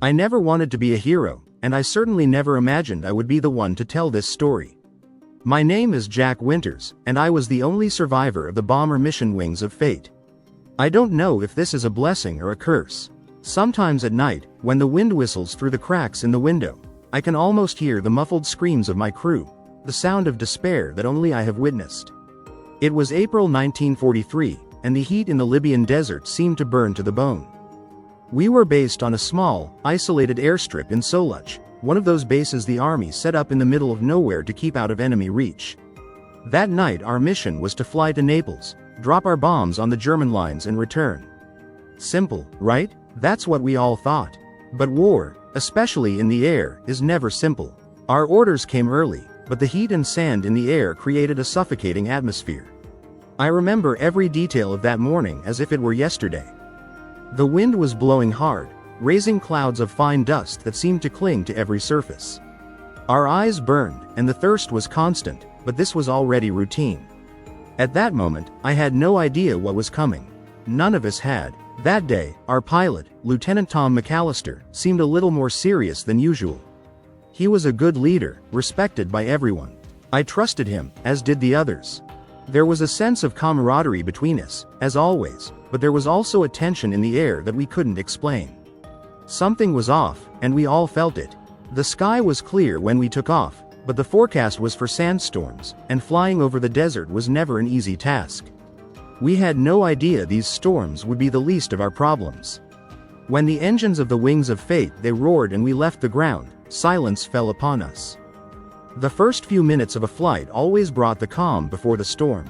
I never wanted to be a hero, and I certainly never imagined I would be the one to tell this story. My name is Jack Winters, and I was the only survivor of the bomber mission Wings of Fate. I don't know if this is a blessing or a curse. Sometimes at night, when the wind whistles through the cracks in the window, I can almost hear the muffled screams of my crew, the sound of despair that only I have witnessed. It was April 1943, and the heat in the Libyan desert seemed to burn to the bone. We were based on a small, isolated airstrip in Soluch, one of those bases the army set up in the middle of nowhere to keep out of enemy reach. That night our mission was to fly to Naples, drop our bombs on the German lines and return. Simple, right? That's what we all thought. But war, especially in the air, is never simple. Our orders came early, but the heat and sand in the air created a suffocating atmosphere. I remember every detail of that morning as if it were yesterday. The wind was blowing hard, raising clouds of fine dust that seemed to cling to every surface. Our eyes burned, and the thirst was constant, but this was already routine. At that moment, I had no idea what was coming. None of us had. That day, our pilot, Lieutenant Tom McAllister, seemed a little more serious than usual. He was a good leader, respected by everyone. I trusted him, as did the others. There was a sense of camaraderie between us, as always, but there was also a tension in the air that we couldn't explain. Something was off, and we all felt it. The sky was clear when we took off, but the forecast was for sandstorms, and flying over the desert was never an easy task. We had no idea these storms would be the least of our problems. When the engines of the Wings of Fate they roared and we left the ground, silence fell upon us. The first few minutes of a flight always brought the calm before the storm.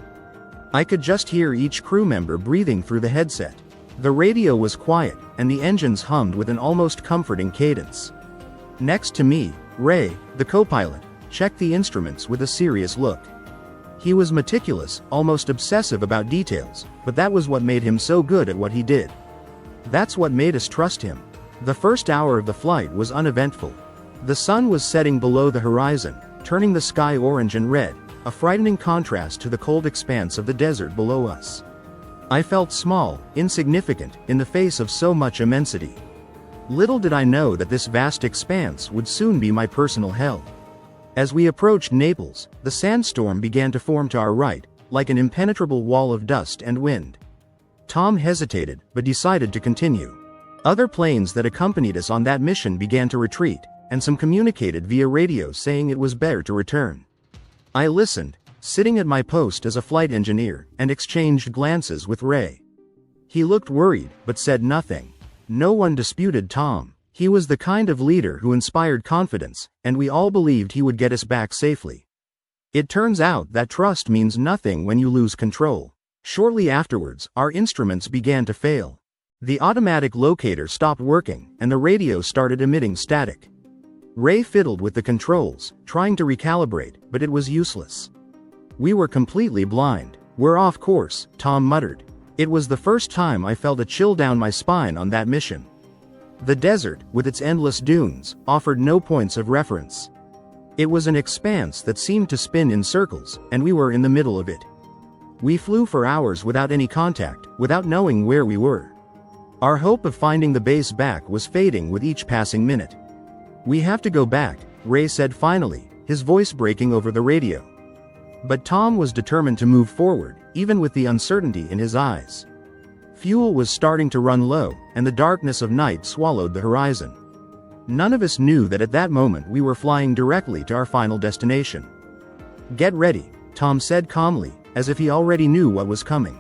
I could just hear each crew member breathing through the headset. The radio was quiet, and the engines hummed with an almost comforting cadence. Next to me, Ray, the co-pilot, checked the instruments with a serious look. He was meticulous, almost obsessive about details, but that was what made him so good at what he did. That's what made us trust him. The first hour of the flight was uneventful. The sun was setting below the horizon, turning the sky orange and red, a frightening contrast to the cold expanse of the desert below us. I felt small, insignificant, in the face of so much immensity. Little did I know that this vast expanse would soon be my personal hell. As we approached Naples, the sandstorm began to form to our right, like an impenetrable wall of dust and wind. Tom hesitated, but decided to continue. Other planes that accompanied us on that mission began to retreat, and some communicated via radio saying it was better to return. I listened, sitting at my post as a flight engineer, and exchanged glances with Ray. He looked worried, but said nothing. No one disputed Tom. He was the kind of leader who inspired confidence, and we all believed he would get us back safely. It turns out that trust means nothing when you lose control. Shortly afterwards, our instruments began to fail. The automatic locator stopped working, and the radio started emitting static. Ray fiddled with the controls, trying to recalibrate, but it was useless. We were completely blind. "We're off course," Tom muttered. It was the first time I felt a chill down my spine on that mission. The desert, with its endless dunes, offered no points of reference. It was an expanse that seemed to spin in circles, and we were in the middle of it. We flew for hours without any contact, without knowing where we were. Our hope of finding the base back was fading with each passing minute. "We have to go back," Ray said finally, his voice breaking over the radio. But Tom was determined to move forward, even with the uncertainty in his eyes. Fuel was starting to run low, and the darkness of night swallowed the horizon. None of us knew that at that moment we were flying directly to our final destination. "Get ready," Tom said calmly, as if he already knew what was coming.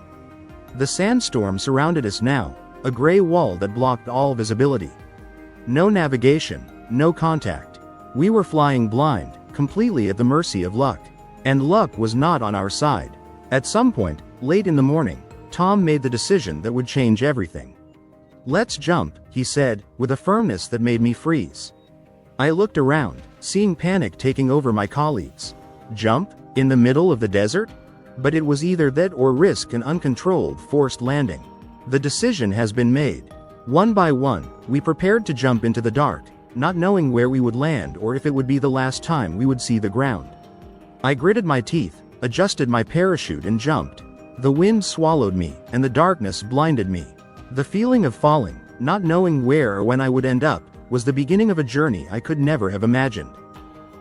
The sandstorm surrounded us now, a gray wall that blocked all visibility. No navigation, no contact. We were flying blind, completely at the mercy of luck. And luck was not on our side. At some point, late in the morning, Tom made the decision that would change everything. "Let's jump," he said, with a firmness that made me freeze. I looked around, seeing panic taking over my colleagues. Jump? In the middle of the desert? But it was either that or risk an uncontrolled, forced landing. The decision has been made. One by one, we prepared to jump into the dark, not knowing where we would land or if it would be the last time we would see the ground. I gritted my teeth, adjusted my parachute and jumped. The wind swallowed me, and the darkness blinded me. The feeling of falling, not knowing where or when I would end up, was the beginning of a journey I could never have imagined.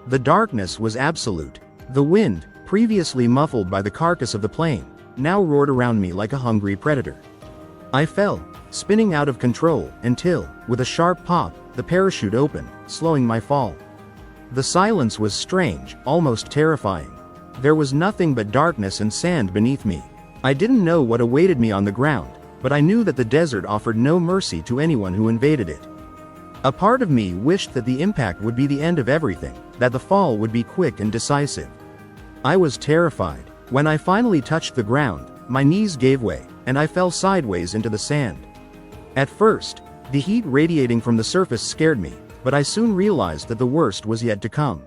The darkness was absolute. The wind, previously muffled by the carcass of the plane, now roared around me like a hungry predator. I fell, spinning out of control, until, with a sharp pop, the parachute opened, slowing my fall. The silence was strange, almost terrifying. There was nothing but darkness and sand beneath me. I didn't know what awaited me on the ground, but I knew that the desert offered no mercy to anyone who invaded it. A part of me wished that the impact would be the end of everything, that the fall would be quick and decisive. I was terrified. When I finally touched the ground, my knees gave way, and I fell sideways into the sand. At first, the heat radiating from the surface scared me, but I soon realized that the worst was yet to come.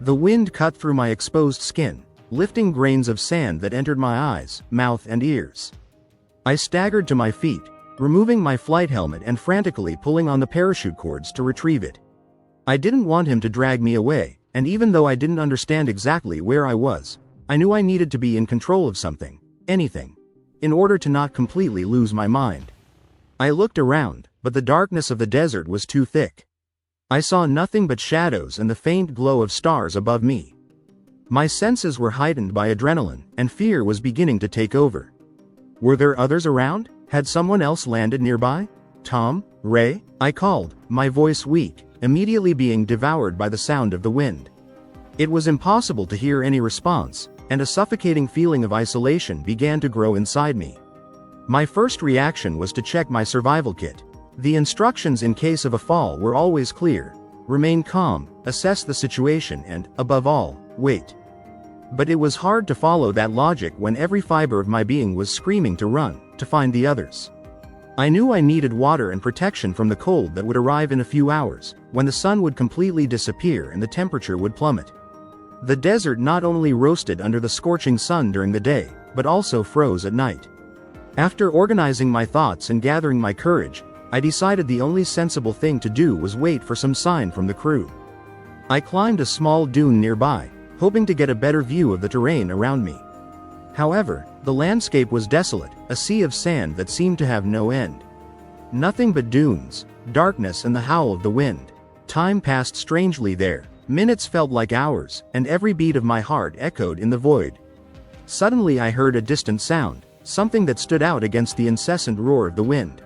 The wind cut through my exposed skin, lifting grains of sand that entered my eyes, mouth and ears. I staggered to my feet, removing my flight helmet and frantically pulling on the parachute cords to retrieve it. I didn't want him to drag me away, and even though I didn't understand exactly where I was, I knew I needed to be in control of something, anything, in order to not completely lose my mind. I looked around, but the darkness of the desert was too thick. I saw nothing but shadows and the faint glow of stars above me. My senses were heightened by adrenaline, and fear was beginning to take over. Were there others around? Had someone else landed nearby? Tom? Ray? I called, my voice weak, immediately being devoured by the sound of the wind. It was impossible to hear any response, and a suffocating feeling of isolation began to grow inside me. My first reaction was to check my survival kit. The instructions in case of a fall were always clear: remain calm, assess the situation and, above all, wait. But it was hard to follow that logic when every fiber of my being was screaming to run, to find the others. I knew I needed water and protection from the cold that would arrive in a few hours, when the sun would completely disappear and the temperature would plummet. The desert not only roasted under the scorching sun during the day, but also froze at night. After organizing my thoughts and gathering my courage, I decided the only sensible thing to do was wait for some sign from the crew. I climbed a small dune nearby, hoping to get a better view of the terrain around me. However, the landscape was desolate, a sea of sand that seemed to have no end. Nothing but dunes, darkness and the howl of the wind. Time passed strangely there. Minutes felt like hours, and every beat of my heart echoed in the void. Suddenly I heard a distant sound, something that stood out against the incessant roar of the wind.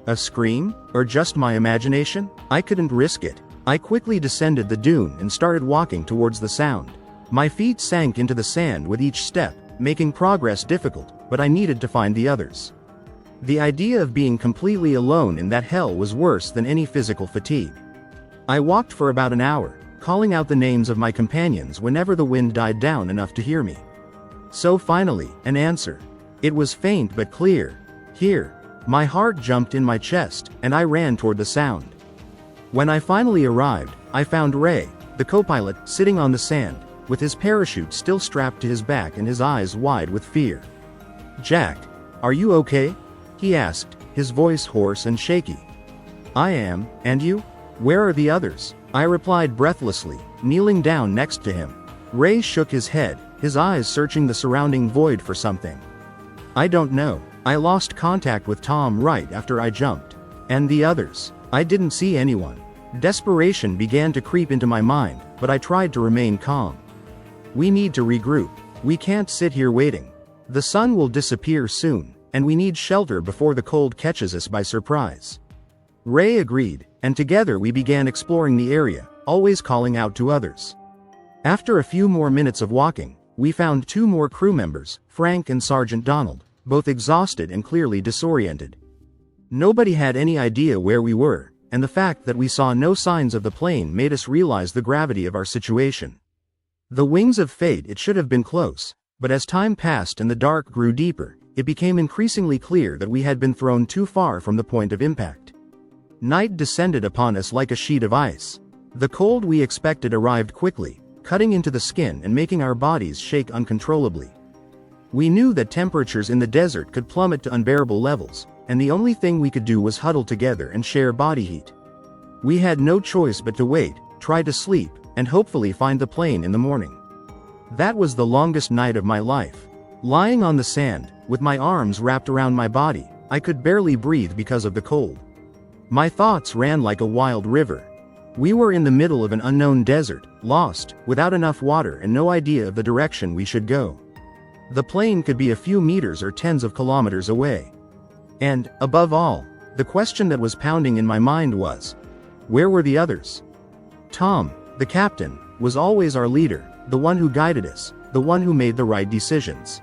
A scream? Or just my imagination? I couldn't risk it. I quickly descended the dune and started walking towards the sound. My feet sank into the sand with each step, making progress difficult, but I needed to find the others. The idea of being completely alone in that hell was worse than any physical fatigue. I walked for about an hour, calling out the names of my companions whenever the wind died down enough to hear me. So finally, an answer. It was faint but clear. Here. My heart jumped in my chest, and I ran toward the sound. When I finally arrived, I found Ray, the co-pilot, sitting on the sand, with his parachute still strapped to his back and his eyes wide with fear. "Jack, are you okay?" he asked, his voice hoarse and shaky. "I am, and you? Where are the others?" I replied breathlessly, kneeling down next to him. Ray shook his head, his eyes searching the surrounding void for something. "I don't know. I lost contact with Tom right after I jumped. And the others? I didn't see anyone." Desperation began to creep into my mind, but I tried to remain calm. "We need to regroup. We can't sit here waiting. The sun will disappear soon, and we need shelter before the cold catches us by surprise." Ray agreed, and together we began exploring the area, always calling out to others. After a few more minutes of walking, we found two more crew members, Frank and Sergeant Donald, both exhausted and clearly disoriented. Nobody had any idea where we were, and the fact that we saw no signs of the plane made us realize the gravity of our situation. The wings of fate, it should have been close, but as time passed and the dark grew deeper, it became increasingly clear that we had been thrown too far from the point of impact. Night descended upon us like a sheet of ice. The cold we expected arrived quickly, cutting into the skin and making our bodies shake uncontrollably. We knew that temperatures in the desert could plummet to unbearable levels, and the only thing we could do was huddle together and share body heat. We had no choice but to wait, try to sleep, and hopefully find the plane in the morning. That was the longest night of my life. Lying on the sand, with my arms wrapped around my body, I could barely breathe because of the cold. My thoughts ran like a wild river. We were in the middle of an unknown desert, lost, without enough water and no idea of the direction we should go. The plane could be a few meters or tens of kilometers away. And, above all, the question that was pounding in my mind was, where were the others? Tom, the captain, was always our leader, the one who guided us, the one who made the right decisions.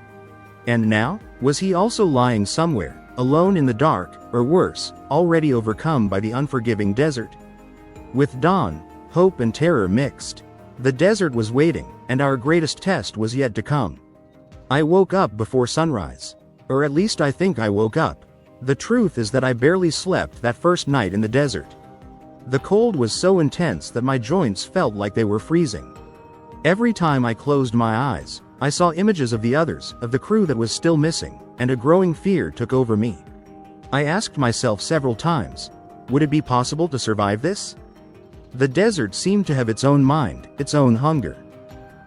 And now, was he also lying somewhere, alone in the dark, or worse, already overcome by the unforgiving desert? With dawn, hope and terror mixed. The desert was waiting, and our greatest test was yet to come. I woke up before sunrise. Or at least I think I woke up. The truth is that I barely slept that first night in the desert. The cold was so intense that my joints felt like they were freezing. Every time I closed my eyes, I saw images of the others, of the crew that was still missing, and a growing fear took over me. I asked myself several times, would it be possible to survive this? The desert seemed to have its own mind, its own hunger.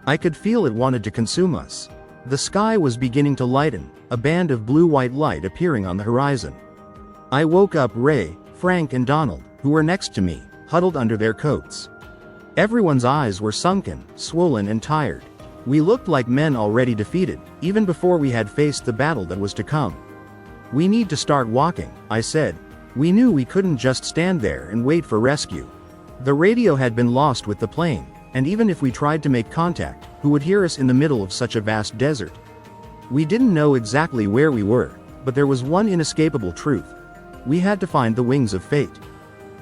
I could feel it wanted to consume us. The sky was beginning to lighten, a band of blue-white light appearing on the horizon. I woke up Ray, Frank and Donald, who were next to me, huddled under their coats. Everyone's eyes were sunken, swollen and tired. We looked like men already defeated, even before we had faced the battle that was to come. We need to start walking, I said. We knew we couldn't just stand there and wait for rescue. The radio had been lost with the plane, and even if we tried to make contact, who would hear us in the middle of such a vast desert? We didn't know exactly where we were, but there was one inescapable truth. We had to find the wings of fate.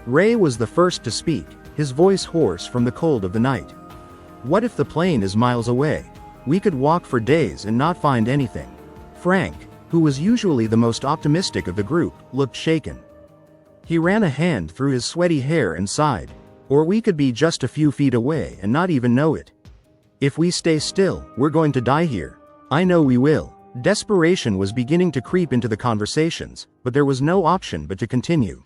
Ray was the first to speak, his voice hoarse from the cold of the night. What if the plane is miles away? We could walk for days and not find anything. Frank, who was usually the most optimistic of the group, looked shaken. He ran a hand through his sweaty hair and sighed. Or we could be just a few feet away and not even know it. If we stay still, we're going to die here. I know we will. Desperation was beginning to creep into the conversations, but there was no option but to continue.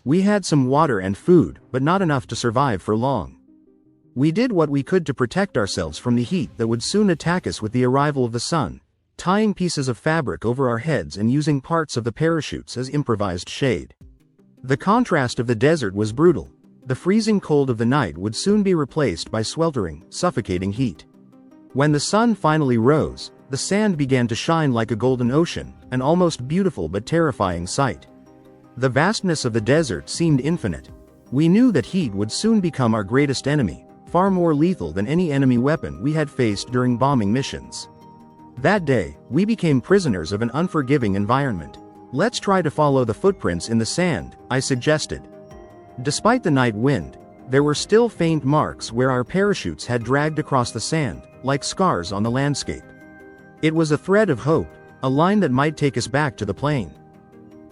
We had some water and food, but not enough to survive for long. We did what we could to protect ourselves from the heat that would soon attack us with the arrival of the sun, tying pieces of fabric over our heads and using parts of the parachutes as improvised shade. The contrast of the desert was brutal. The freezing cold of the night would soon be replaced by sweltering, suffocating heat. When the sun finally rose, the sand began to shine like a golden ocean, an almost beautiful but terrifying sight. The vastness of the desert seemed infinite. We knew that heat would soon become our greatest enemy, far more lethal than any enemy weapon we had faced during bombing missions. That day, we became prisoners of an unforgiving environment. Let's try to follow the footprints in the sand, I suggested. Despite the night wind, there were still faint marks where our parachutes had dragged across the sand, like scars on the landscape. It was a thread of hope, a line that might take us back to the plane.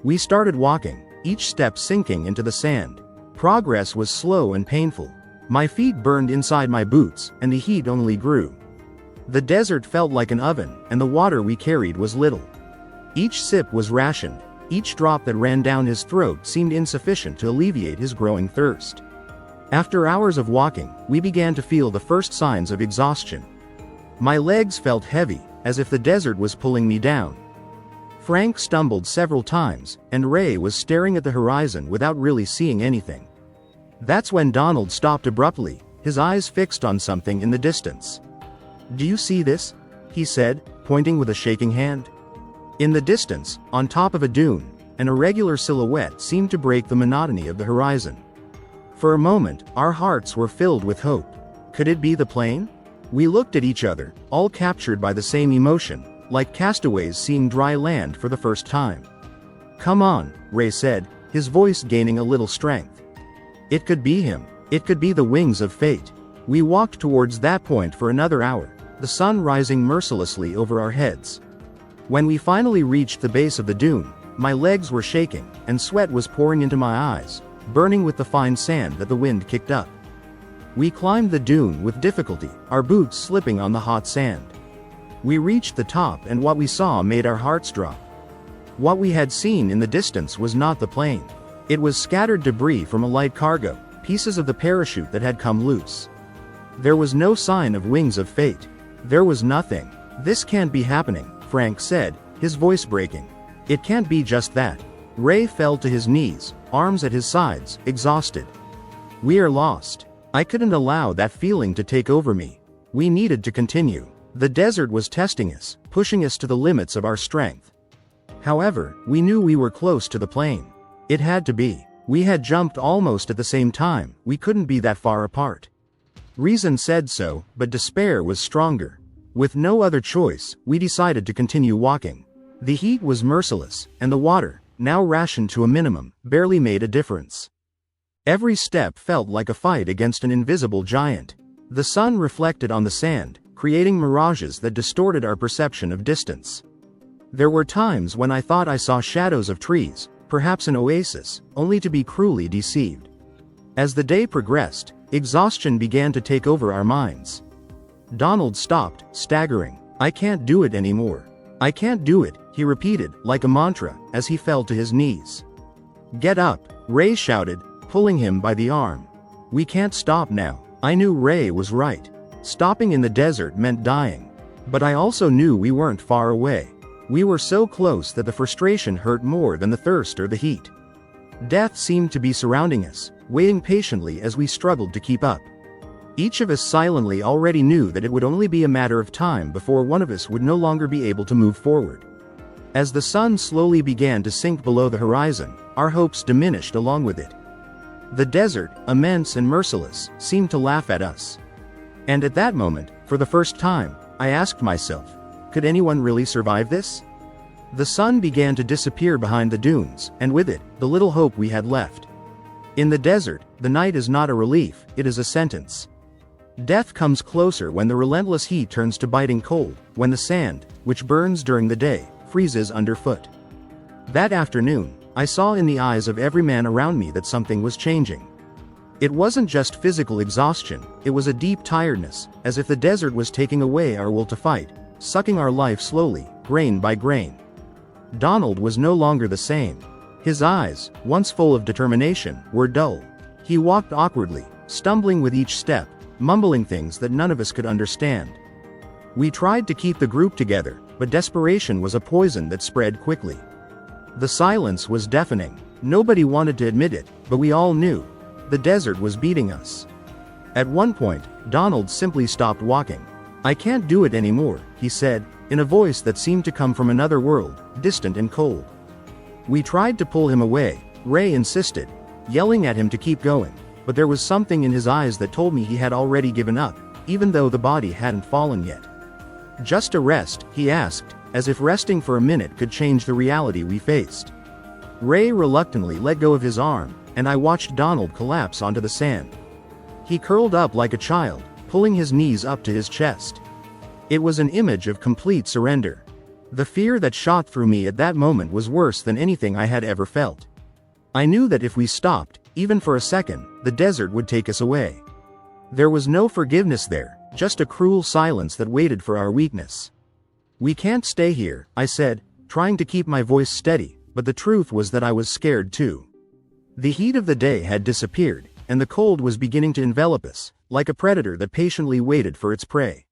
We started walking, each step sinking into the sand. Progress was slow and painful. My feet burned inside my boots, and the heat only grew. The desert felt like an oven, and the water we carried was little. Each sip was rationed. Each drop that ran down his throat seemed insufficient to alleviate his growing thirst. After hours of walking, we began to feel the first signs of exhaustion. My legs felt heavy, as if the desert was pulling me down. Frank stumbled several times, and Ray was staring at the horizon without really seeing anything. That's when Donald stopped abruptly, his eyes fixed on something in the distance. "Do you see this?" he said, pointing with a shaking hand. In the distance, on top of a dune, an irregular silhouette seemed to break the monotony of the horizon. For a moment, our hearts were filled with hope. Could it be the plane? We looked at each other, all captured by the same emotion, like castaways seeing dry land for the first time. "Come on," Ray said, his voice gaining a little strength. It could be him. It could be the wings of fate. We walked towards that point for another hour, the sun rising mercilessly over our heads. When we finally reached the base of the dune, my legs were shaking, and sweat was pouring into my eyes, burning with the fine sand that the wind kicked up. We climbed the dune with difficulty, our boots slipping on the hot sand. We reached the top, and what we saw made our hearts drop. What we had seen in the distance was not the plane. It was scattered debris from a light cargo, pieces of the parachute that had come loose. There was no sign of wings of fate. There was nothing. "This can't be happening," Frank said, his voice breaking. "It can't be just that. Ray fell to his knees, arms at his sides, exhausted. We are lost. I couldn't allow that feeling to take over me. We needed to continue. The desert was testing us, pushing us to the limits of our strength. However, we knew we were close to the plain. It had to be. We had jumped almost at the same time, we couldn't be that far apart. Reason said so, but despair was stronger. With no other choice, we decided to continue walking. The heat was merciless, and the water, now rationed to a minimum, barely made a difference. Every step felt like a fight against an invisible giant. The sun reflected on the sand, creating mirages that distorted our perception of distance. There were times when I thought I saw shadows of trees, perhaps an oasis, only to be cruelly deceived. As the day progressed, exhaustion began to take over our minds. Donald stopped, staggering. I can't do it anymore. I can't do it, he repeated, like a mantra, as he fell to his knees. Get up, Ray shouted, pulling him by the arm. We can't stop now. I knew Ray was right. Stopping in the desert meant dying. But I also knew we weren't far away. We were so close that the frustration hurt more than the thirst or the heat. Death seemed to be surrounding us, waiting patiently as we struggled to keep up. Each of us silently already knew that it would only be a matter of time before one of us would no longer be able to move forward. As the sun slowly began to sink below the horizon, our hopes diminished along with it. The desert, immense and merciless, seemed to laugh at us. And at that moment, for the first time, I asked myself, could anyone really survive this? The sun began to disappear behind the dunes, and with it, the little hope we had left. In the desert, the night is not a relief, it is a sentence. Death comes closer when the relentless heat turns to biting cold, when the sand, which burns during the day, freezes underfoot. That afternoon, I saw in the eyes of every man around me that something was changing. It wasn't just physical exhaustion, it was a deep tiredness, as if the desert was taking away our will to fight, sucking our life slowly, grain by grain. Donald was no longer the same. His eyes, once full of determination, were dull. He walked awkwardly, stumbling with each step, mumbling things that none of us could understand. We tried to keep the group together, but desperation was a poison that spread quickly. The silence was deafening. Nobody wanted to admit it, but we all knew. The desert was beating us. At one point, Donald simply stopped walking. I can't do it anymore, he said, in a voice that seemed to come from another world, distant and cold. We tried to pull him away. Ray insisted, yelling at him to keep going, but there was something in his eyes that told me he had already given up, even though the body hadn't fallen yet. Just a rest, he asked, as if resting for a minute could change the reality we faced. Ray reluctantly let go of his arm, and I watched Donald collapse onto the sand. He curled up like a child, pulling his knees up to his chest. It was an image of complete surrender. The fear that shot through me at that moment was worse than anything I had ever felt. I knew that if we stopped, even for a second, the desert would take us away. There was no forgiveness there, just a cruel silence that waited for our weakness. We can't stay here, I said, trying to keep my voice steady, but the truth was that I was scared too. The heat of the day had disappeared, and the cold was beginning to envelop us, like a predator that patiently waited for its prey.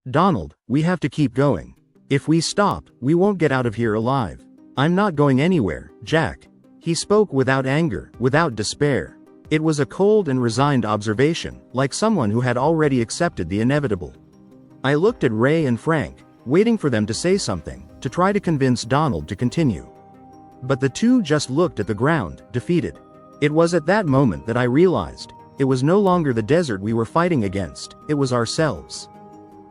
Donald, we have to keep going. If we stop, we won't get out of here alive. I'm not going anywhere, Jack. He spoke without anger, without despair. It was a cold and resigned observation, like someone who had already accepted the inevitable. I looked at Ray and Frank, waiting for them to say something, to try to convince Donald to continue. But the two just looked at the ground, defeated. It was at that moment that I realized, it was no longer the desert we were fighting against, it was ourselves.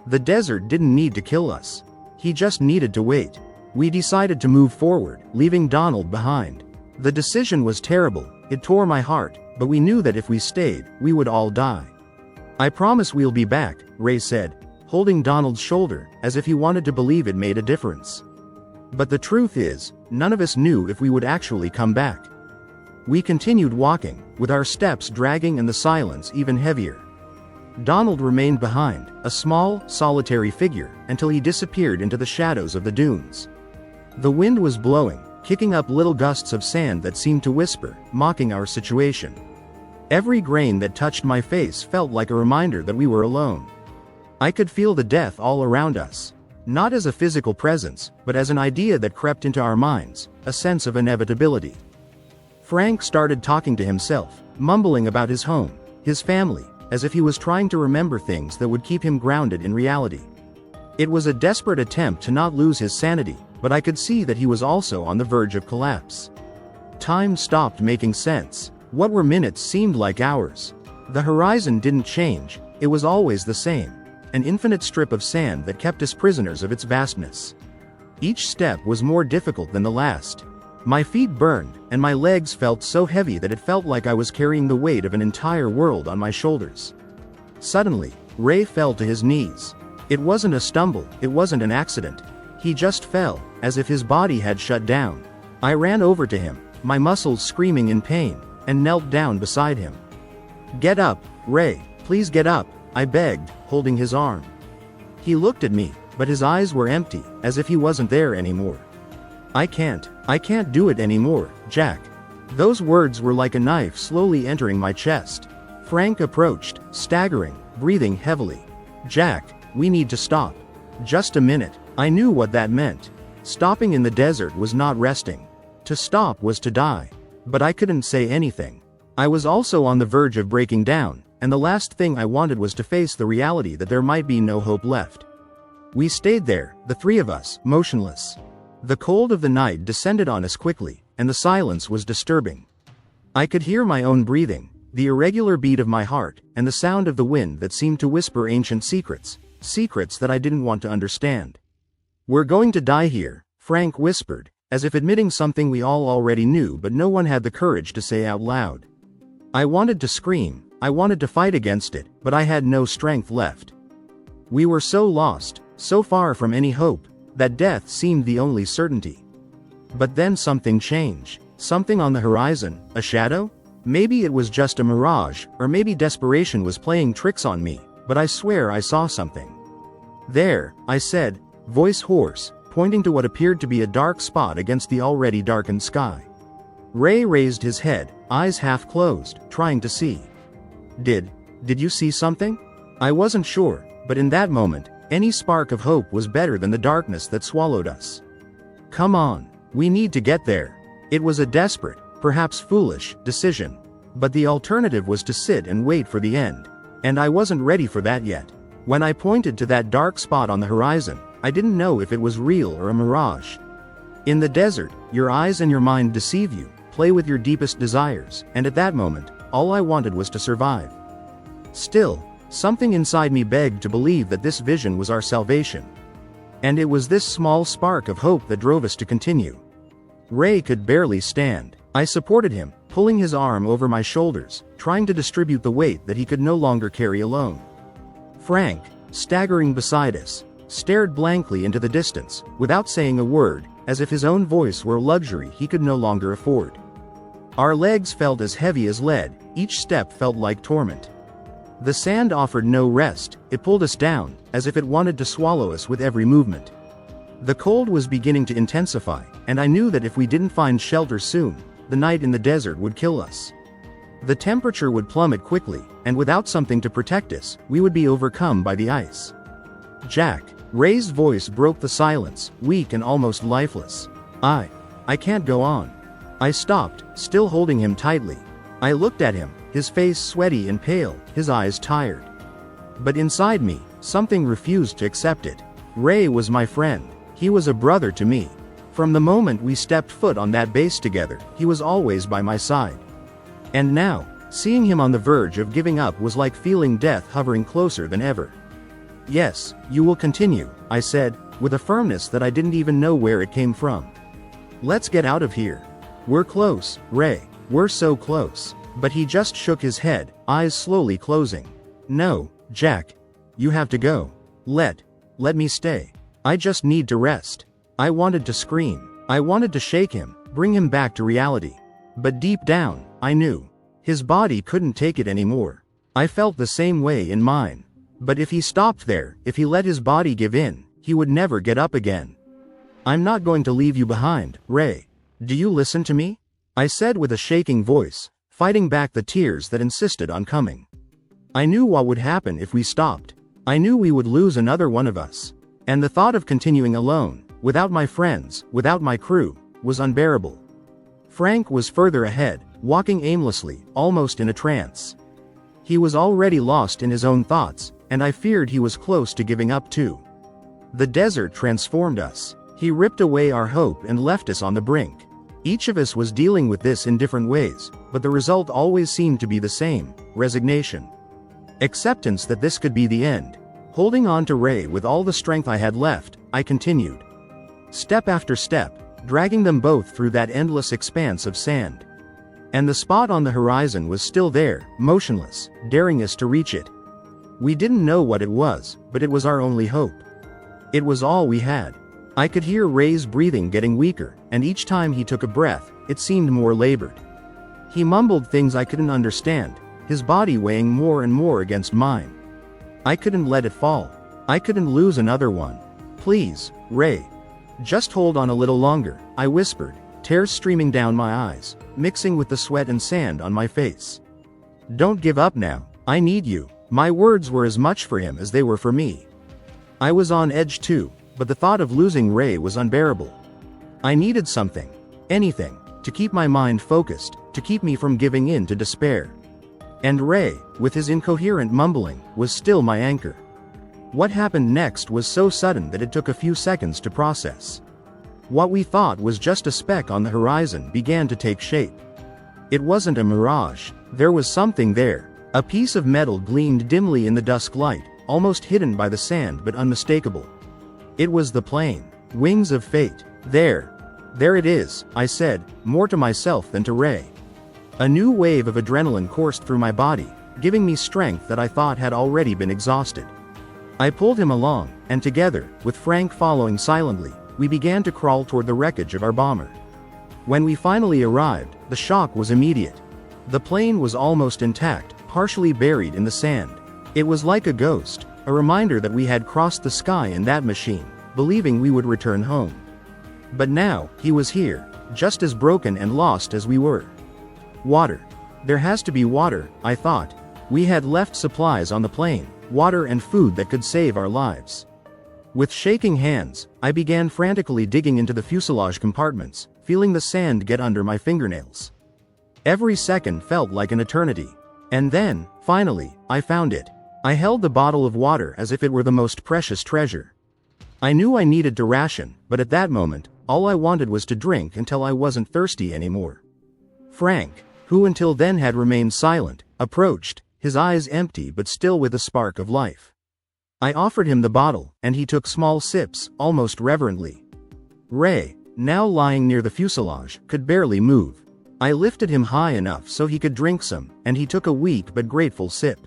The desert didn't need to kill us. He just needed to wait. We decided to move forward, leaving Donald behind. The decision was terrible, it tore my heart, but we knew that if we stayed, we would all die. I promise we'll be back, Ray said, holding Donald's shoulder, as if he wanted to believe it made a difference. But the truth is, none of us knew if we would actually come back. We continued walking, with our steps dragging and the silence even heavier. Donald remained behind, a small, solitary figure, until he disappeared into the shadows of the dunes. The wind was blowing, kicking up little gusts of sand that seemed to whisper, mocking our situation. Every grain that touched my face felt like a reminder that we were alone. I could feel the death all around us. Not as a physical presence, but as an idea that crept into our minds, a sense of inevitability. Frank started talking to himself, mumbling about his home, his family, as if he was trying to remember things that would keep him grounded in reality. It was a desperate attempt to not lose his sanity, but I could see that he was also on the verge of collapse. Time stopped making sense. What were minutes seemed like hours. The horizon didn't change, it was always the same. An infinite strip of sand that kept us prisoners of its vastness. Each step was more difficult than the last. My feet burned, and my legs felt so heavy that it felt like I was carrying the weight of an entire world on my shoulders. Suddenly, Ray fell to his knees. It wasn't a stumble, it wasn't an accident. He just fell, as if his body had shut down. I ran over to him, my muscles screaming in pain, and knelt down beside him. "Get up, Ray, please get up," I begged, holding his arm. He looked at me, but his eyes were empty, as if he wasn't there anymore. I can't do it anymore, Jack." Those words were like a knife slowly entering my chest. Frank approached, staggering, breathing heavily. "Jack, we need to stop. Just a minute." I knew what that meant. Stopping in the desert was not resting. To stop was to die. But I couldn't say anything. I was also on the verge of breaking down, and the last thing I wanted was to face the reality that there might be no hope left. We stayed there, the three of us, motionless. The cold of the night descended on us quickly, and the silence was disturbing. I could hear my own breathing, the irregular beat of my heart, and the sound of the wind that seemed to whisper ancient secrets, secrets that I didn't want to understand. "We're going to die here," Frank whispered, as if admitting something we all already knew but no one had the courage to say out loud. I wanted to scream, I wanted to fight against it, but I had no strength left. We were so lost, so far from any hope, that death seemed the only certainty. But then something changed, something on the horizon, a shadow? Maybe it was just a mirage, or maybe desperation was playing tricks on me, but I swear I saw something. "There," I said, voice hoarse, pointing to what appeared to be a dark spot against the already darkened sky. Ray raised his head, eyes half closed, trying to see. Did you see something?" I wasn't sure, but in that moment, any spark of hope was better than the darkness that swallowed us. "Come on, we need to get there." It was a desperate, perhaps foolish, decision. But the alternative was to sit and wait for the end. And I wasn't ready for that yet. When I pointed to that dark spot on the horizon, I didn't know if it was real or a mirage. In the desert, your eyes and your mind deceive you, play with your deepest desires, and at that moment, all I wanted was to survive. Still, something inside me begged to believe that this vision was our salvation. And it was this small spark of hope that drove us to continue. Ray could barely stand. I supported him, pulling his arm over my shoulders, trying to distribute the weight that he could no longer carry alone. Frank, staggering beside us, stared blankly into the distance, without saying a word, as if his own voice were a luxury he could no longer afford. Our legs felt as heavy as lead, each step felt like torment. The sand offered no rest, it pulled us down, as if it wanted to swallow us with every movement. The cold was beginning to intensify, and I knew that if we didn't find shelter soon, the night in the desert would kill us. The temperature would plummet quickly, and without something to protect us, we would be overcome by the ice. "Jack," Ray's voice broke the silence, weak and almost lifeless. I can't go on." I stopped, still holding him tightly. I looked at him, his face sweaty and pale, his eyes tired. But inside me, something refused to accept it. Ray was my friend. He was a brother to me. From the moment we stepped foot on that base together, he was always by my side. And now, seeing him on the verge of giving up was like feeling death hovering closer than ever. "Yes, you will continue," I said, with a firmness that I didn't even know where it came from. "Let's get out of here. We're close, Ray, we're so close." But he just shook his head, eyes slowly closing. "No, Jack. You have to go. Let me stay. I just need to rest." I wanted to scream. I wanted to shake him, bring him back to reality. But deep down, I knew. His body couldn't take it anymore. I felt the same way in mine. But if he stopped there, if he let his body give in, he would never get up again. "I'm not going to leave you behind, Ray. Do you listen to me?" I said with a shaking voice, fighting back the tears that insisted on coming. I knew what would happen if we stopped. I knew we would lose another one of us. And the thought of continuing alone, without my friends, without my crew, was unbearable. Frank was further ahead, walking aimlessly, almost in a trance. He was already lost in his own thoughts, and I feared he was close to giving up too. The desert transformed us. He ripped away our hope and left us on the brink. Each of us was dealing with this in different ways, but the result always seemed to be the same: resignation. Acceptance that this could be the end. Holding on to Ray with all the strength I had left, I continued. Step after step, dragging them both through that endless expanse of sand. And the spot on the horizon was still there, motionless, daring us to reach it. We didn't know what it was, but it was our only hope. It was all we had. I could hear Ray's breathing getting weaker, and each time he took a breath, it seemed more labored. He mumbled things I couldn't understand, his body weighing more and more against mine. I couldn't let it fall. I couldn't lose another one. Please, Ray. Just hold on a little longer, I whispered, tears streaming down my eyes, mixing with the sweat and sand on my face. Don't give up now. I need you. My words were as much for him as they were for me. I was on edge too, but the thought of losing Ray was unbearable. I needed something, anything, to keep my mind focused, to keep me from giving in to despair. And Ray, with his incoherent mumbling, was still my anchor. What happened next was so sudden that it took a few seconds to process. What we thought was just a speck on the horizon began to take shape. It wasn't a mirage, there was something there. A piece of metal gleamed dimly in the dusk light, almost hidden by the sand but unmistakable. It was the plane, Wings of Fate. There it is, I said, more to myself than to Ray. A new wave of adrenaline coursed through my body, giving me strength that I thought had already been exhausted. I pulled him along, and together, with Frank following silently, we began to crawl toward the wreckage of our bomber. When we finally arrived, the shock was immediate. The plane was almost intact, partially buried in the sand. It was like a ghost, a reminder that we had crossed the sky in that machine, believing we would return home. But now, he was here, just as broken and lost as we were. Water. There has to be water, I thought. We had left supplies on the plane, water and food that could save our lives. With shaking hands, I began frantically digging into the fuselage compartments, feeling the sand get under my fingernails. Every second felt like an eternity. And then, finally, I found it. I held the bottle of water as if it were the most precious treasure. I knew I needed to ration, but at that moment, all I wanted was to drink until I wasn't thirsty anymore. Frank, who until then had remained silent, approached, his eyes empty but still with a spark of life. I offered him the bottle, and he took small sips, almost reverently. Ray, now lying near the fuselage, could barely move. I lifted him high enough so he could drink some, and he took a weak but grateful sip.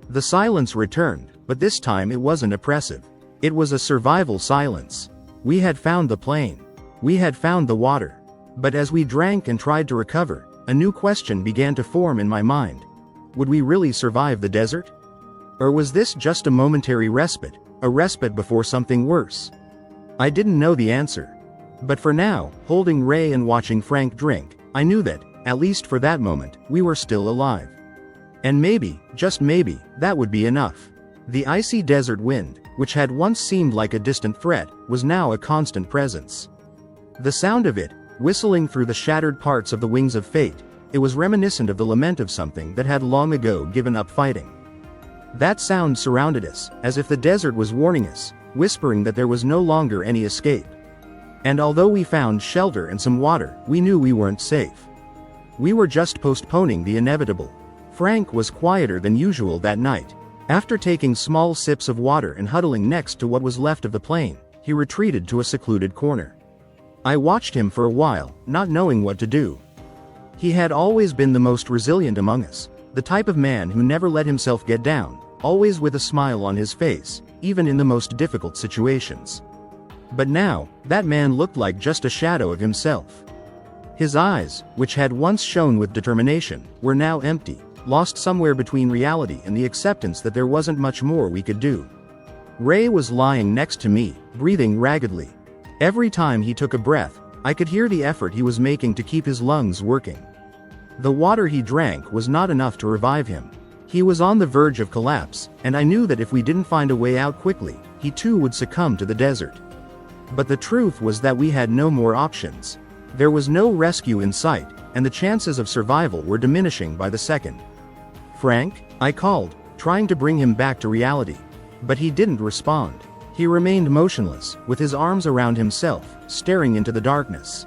The silence returned, but this time it wasn't oppressive. It was a survival silence. We had found the plane. We had found the water. But as we drank and tried to recover, a new question began to form in my mind. Would we really survive the desert? Or was this just a momentary respite, a respite before something worse? I didn't know the answer. But for now, holding Ray and watching Frank drink, I knew that, at least for that moment, we were still alive. And maybe, just maybe, that would be enough. The icy desert wind, which had once seemed like a distant threat, was now a constant presence. The sound of it, whistling through the shattered parts of the Wings of Fate, it was reminiscent of the lament of something that had long ago given up fighting. That sound surrounded us, as if the desert was warning us, whispering that there was no longer any escape. And although we found shelter and some water, we knew we weren't safe. We were just postponing the inevitable. Frank was quieter than usual that night. After taking small sips of water and huddling next to what was left of the plane, he retreated to a secluded corner. I watched him for a while, not knowing what to do. He had always been the most resilient among us, the type of man who never let himself get down, always with a smile on his face, even in the most difficult situations. But now, that man looked like just a shadow of himself. His eyes, which had once shone with determination, were now empty, lost somewhere between reality and the acceptance that there wasn't much more we could do. Ray was lying next to me, breathing raggedly. Every time he took a breath, I could hear the effort he was making to keep his lungs working. The water he drank was not enough to revive him. He was on the verge of collapse, and I knew that if we didn't find a way out quickly, he too would succumb to the desert. But the truth was that we had no more options. There was no rescue in sight, and the chances of survival were diminishing by the second. "Frank?" I called, trying to bring him back to reality. But he didn't respond. He remained motionless, with his arms around himself, staring into the darkness.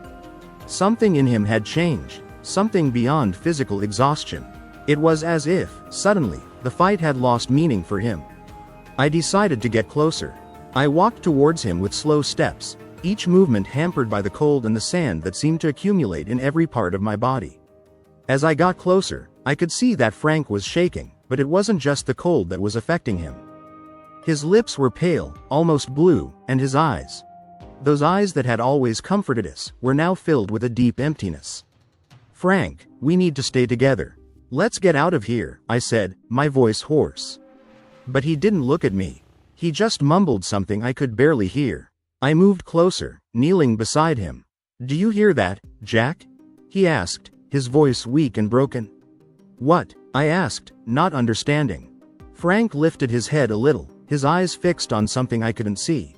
Something in him had changed, something beyond physical exhaustion. It was as if, suddenly, the fight had lost meaning for him. I decided to get closer. I walked towards him with slow steps, each movement hampered by the cold and the sand that seemed to accumulate in every part of my body. As I got closer, I could see that Frank was shaking, but it wasn't just the cold that was affecting him. His lips were pale, almost blue, and his eyes, those eyes that had always comforted us, were now filled with a deep emptiness. "Frank, we need to stay together. Let's get out of here," I said, my voice hoarse. But he didn't look at me. He just mumbled something I could barely hear. I moved closer, kneeling beside him. "Do you hear that, Jack?" he asked, his voice weak and broken. "What?" I asked, not understanding. Frank lifted his head a little, his eyes fixed on something I couldn't see.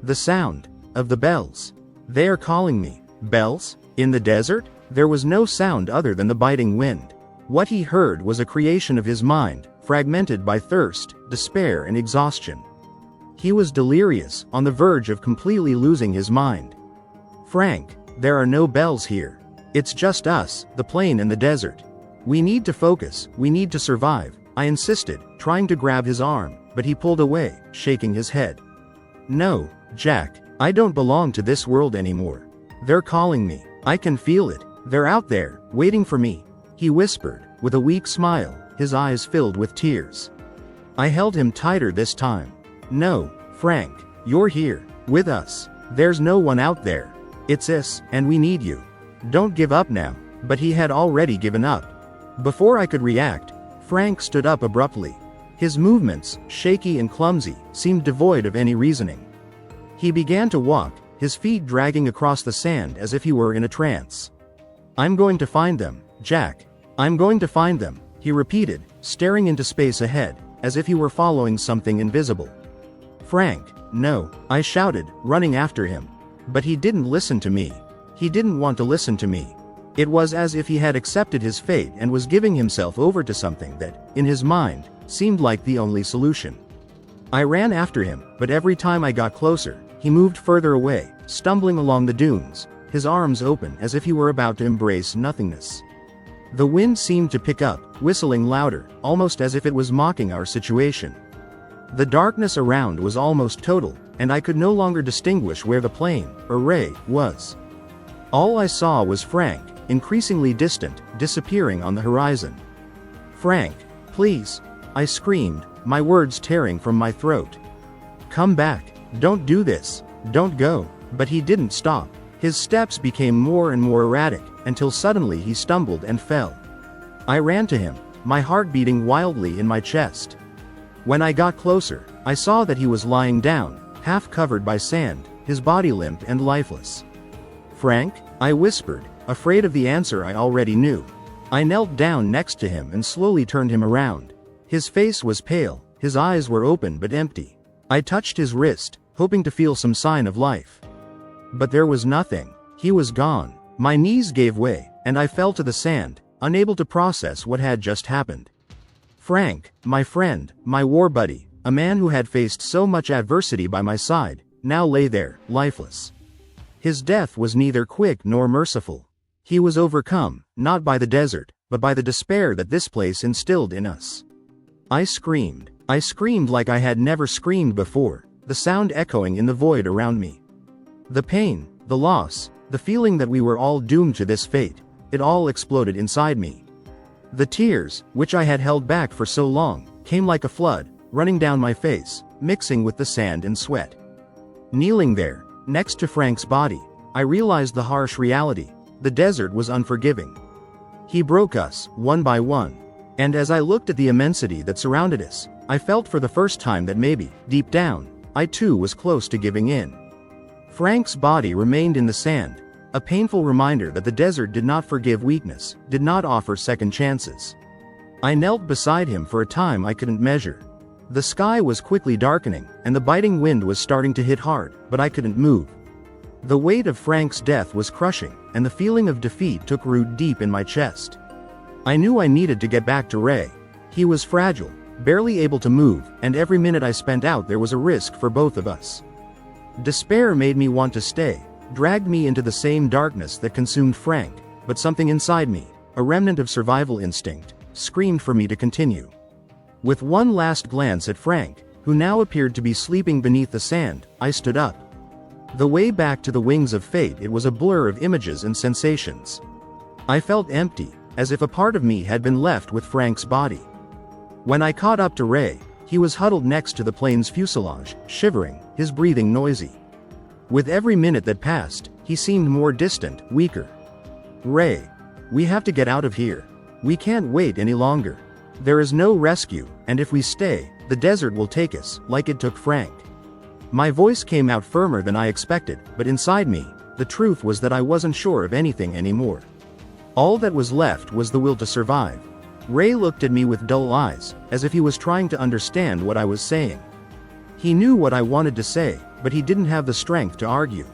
"The sound of the bells. They are calling me." "Bells? In the desert?" There was no sound other than the biting wind. What he heard was a creation of his mind, fragmented by thirst, despair, and exhaustion. He was delirious, on the verge of completely losing his mind. "Frank, there are no bells here. It's just us, the plane and the desert. We need to focus, we need to survive," I insisted, trying to grab his arm, but he pulled away, shaking his head. "No, Jack, I don't belong to this world anymore. They're calling me. I can feel it. They're out there, waiting for me," he whispered, with a weak smile, his eyes filled with tears. I held him tighter this time. "No, Frank, you're here, with us. There's no one out there. It's us, and we need you. Don't give up now." But he had already given up. Before I could react, Frank stood up abruptly. His movements, shaky and clumsy, seemed devoid of any reasoning. He began to walk, his feet dragging across the sand as if he were in a trance. "I'm going to find them, Jack. I'm going to find them," he repeated, staring into space ahead, as if he were following something invisible. "Frank, no," I shouted, running after him. But he didn't listen to me. He didn't want to listen to me. It was as if he had accepted his fate and was giving himself over to something that, in his mind, seemed like the only solution. I ran after him, but every time I got closer, he moved further away, stumbling along the dunes, his arms open as if he were about to embrace nothingness. The wind seemed to pick up, whistling louder, almost as if it was mocking our situation. The darkness around was almost total, and I could no longer distinguish where the plane, or ray, was. All I saw was Frank, increasingly distant, disappearing on the horizon. "Frank, please," I screamed, my words tearing from my throat. "Come back. Don't do this. Don't go." But he didn't stop. His steps became more and more erratic, until suddenly he stumbled and fell. I ran to him, my heart beating wildly in my chest. When I got closer, I saw that he was lying down, half covered by sand, his body limp and lifeless. "Frank?" I whispered, afraid of the answer I already knew. I knelt down next to him and slowly turned him around. His face was pale, his eyes were open but empty. I touched his wrist, hoping to feel some sign of life. But there was nothing. He was gone. My knees gave way, and I fell to the sand, unable to process what had just happened. Frank, my friend, my war buddy, a man who had faced so much adversity by my side, now lay there, lifeless. His death was neither quick nor merciful. He was overcome, not by the desert, but by the despair that this place instilled in us. I screamed. I screamed like I had never screamed before, the sound echoing in the void around me. The pain, the loss, the feeling that we were all doomed to this fate, it all exploded inside me. The tears, which I had held back for so long, came like a flood, running down my face, mixing with the sand and sweat. Kneeling there, next to Frank's body, I realized the harsh reality. The desert was unforgiving. He broke us, one by one. And as I looked at the immensity that surrounded us, I felt for the first time that maybe, deep down, I too was close to giving in. Frank's body remained in the sand, a painful reminder that the desert did not forgive weakness, did not offer second chances. I knelt beside him for a time I couldn't measure. The sky was quickly darkening, and the biting wind was starting to hit hard, but I couldn't move. The weight of Frank's death was crushing, and the feeling of defeat took root deep in my chest. I knew I needed to get back to Ray. He was fragile, barely able to move, and every minute I spent out there was a risk for both of us. Despair made me want to stay, dragged me into the same darkness that consumed Frank, but something inside me, a remnant of survival instinct, screamed for me to continue. With one last glance at Frank, who now appeared to be sleeping beneath the sand, I stood up. The way back to the wings of fate, it was a blur of images and sensations. I felt empty, as if a part of me had been left with Frank's body. When I caught up to Ray, he was huddled next to the plane's fuselage, shivering, his breathing noisy. With every minute that passed, he seemed more distant, weaker. "Ray, we have to get out of here. We can't wait any longer. There is no rescue, and if we stay, the desert will take us, like it took Frank." My voice came out firmer than I expected, but inside me, the truth was that I wasn't sure of anything anymore. All that was left was the will to survive. Ray looked at me with dull eyes, as if he was trying to understand what I was saying. He knew what I wanted to say, but he didn't have the strength to argue.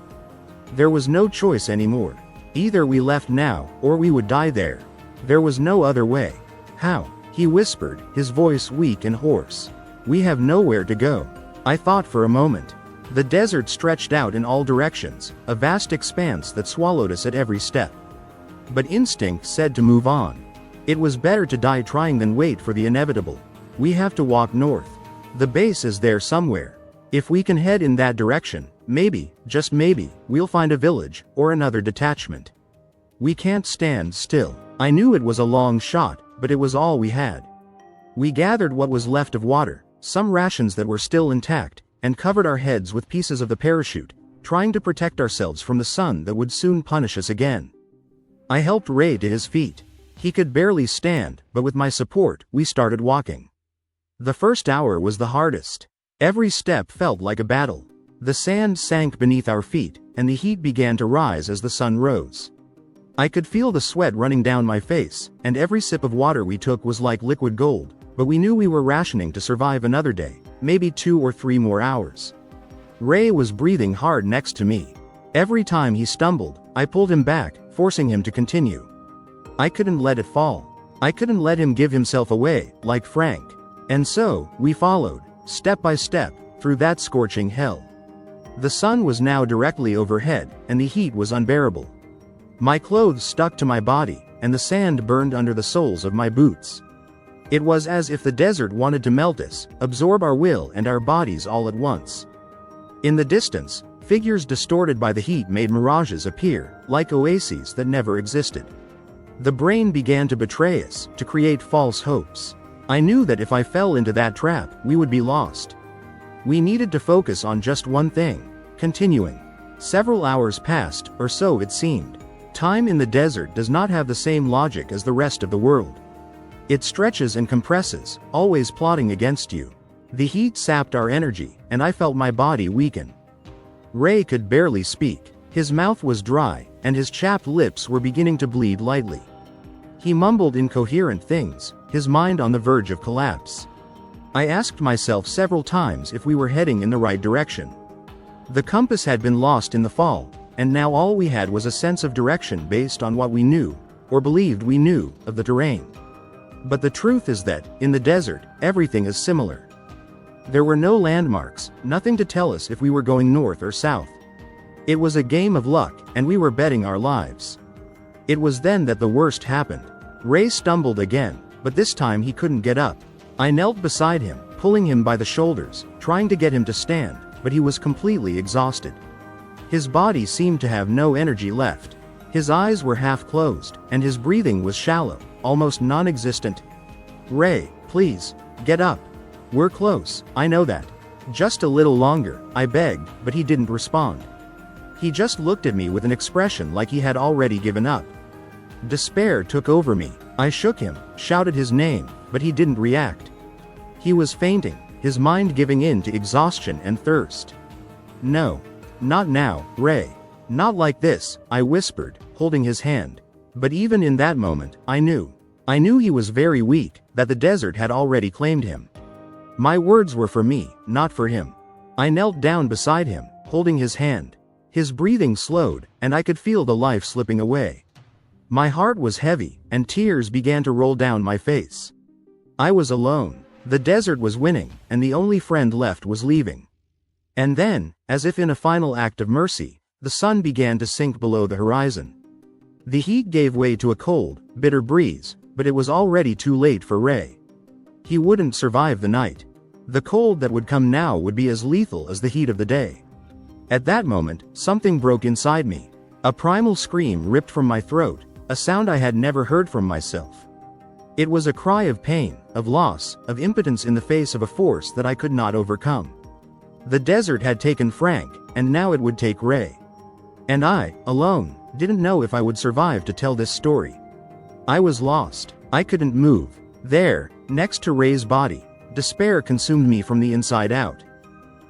There was no choice anymore. Either we left now, or we would die there. There was no other way. "How?" he whispered, his voice weak and hoarse. "We have nowhere to go." I thought for a moment. The desert stretched out in all directions, a vast expanse that swallowed us at every step. But instinct said to move on. It was better to die trying than wait for the inevitable. We have to walk north. The base is there somewhere. If we can head in that direction, maybe, just maybe, we'll find a village, or another detachment. We can't stand still. I knew it was a long shot, but it was all we had. We gathered what was left of water, some rations that were still intact, and covered our heads with pieces of the parachute, trying to protect ourselves from the sun that would soon punish us again. I helped Ray to his feet. He could barely stand, but with my support, we started walking. The first hour was the hardest. Every step felt like a battle. The sand sank beneath our feet, and the heat began to rise as the sun rose. I could feel the sweat running down my face, and every sip of water we took was like liquid gold, but we knew we were rationing to survive another day, maybe 2 or 3 more hours. Ray was breathing hard next to me. Every time he stumbled, I pulled him back, forcing him to continue. I couldn't let it fall. I couldn't let him give himself away, like Frank. And so, we followed, step by step, through that scorching hell. The sun was now directly overhead, and the heat was unbearable. My clothes stuck to my body, and the sand burned under the soles of my boots. It was as if the desert wanted to melt us, absorb our will and our bodies all at once. In the distance, figures distorted by the heat made mirages appear, like oases that never existed. The brain began to betray us, to create false hopes. I knew that if I fell into that trap, we would be lost. We needed to focus on just one thing: continuing. Several hours passed, or so it seemed. Time in the desert does not have the same logic as the rest of the world. It stretches and compresses, always plotting against you. The heat sapped our energy, and I felt my body weaken. Ray could barely speak. His mouth was dry, and his chapped lips were beginning to bleed lightly. He mumbled incoherent things, his mind on the verge of collapse. I asked myself several times if we were heading in the right direction. The compass had been lost in the fall, and now all we had was a sense of direction based on what we knew, or believed we knew, of the terrain. But the truth is that, in the desert, everything is similar. There were no landmarks, nothing to tell us if we were going north or south. It was a game of luck, and we were betting our lives. It was then that the worst happened. Ray stumbled again, but this time he couldn't get up. I knelt beside him, pulling him by the shoulders, trying to get him to stand, but he was completely exhausted. His body seemed to have no energy left. His eyes were half closed, and his breathing was shallow, almost non-existent. "Ray, please, get up. We're close, I know that. Just a little longer," I begged, but he didn't respond. He just looked at me with an expression like he had already given up. Despair took over me. I shook him, shouted his name, but he didn't react. He was fainting, his mind giving in to exhaustion and thirst. "No. Not now, Ray. Not like this," I whispered, holding his hand. But even in that moment, I knew he was very weak, that the desert had already claimed him. My words were for me, not for him. I knelt down beside him, holding his hand. His breathing slowed, and I could feel the life slipping away. My heart was heavy, and tears began to roll down my face. I was alone. The desert was winning, and the only friend left was leaving. And then, as if in a final act of mercy, the sun began to sink below the horizon. The heat gave way to a cold, bitter breeze, but it was already too late for Ray. He wouldn't survive the night. The cold that would come now would be as lethal as the heat of the day. At that moment, something broke inside me. A primal scream ripped from my throat, a sound I had never heard from myself. It was a cry of pain, of loss, of impotence in the face of a force that I could not overcome. The desert had taken Frank, and now it would take Ray. And I, alone, didn't know if I would survive to tell this story. I was lost. I couldn't move. There, next to Ray's body, despair consumed me from the inside out.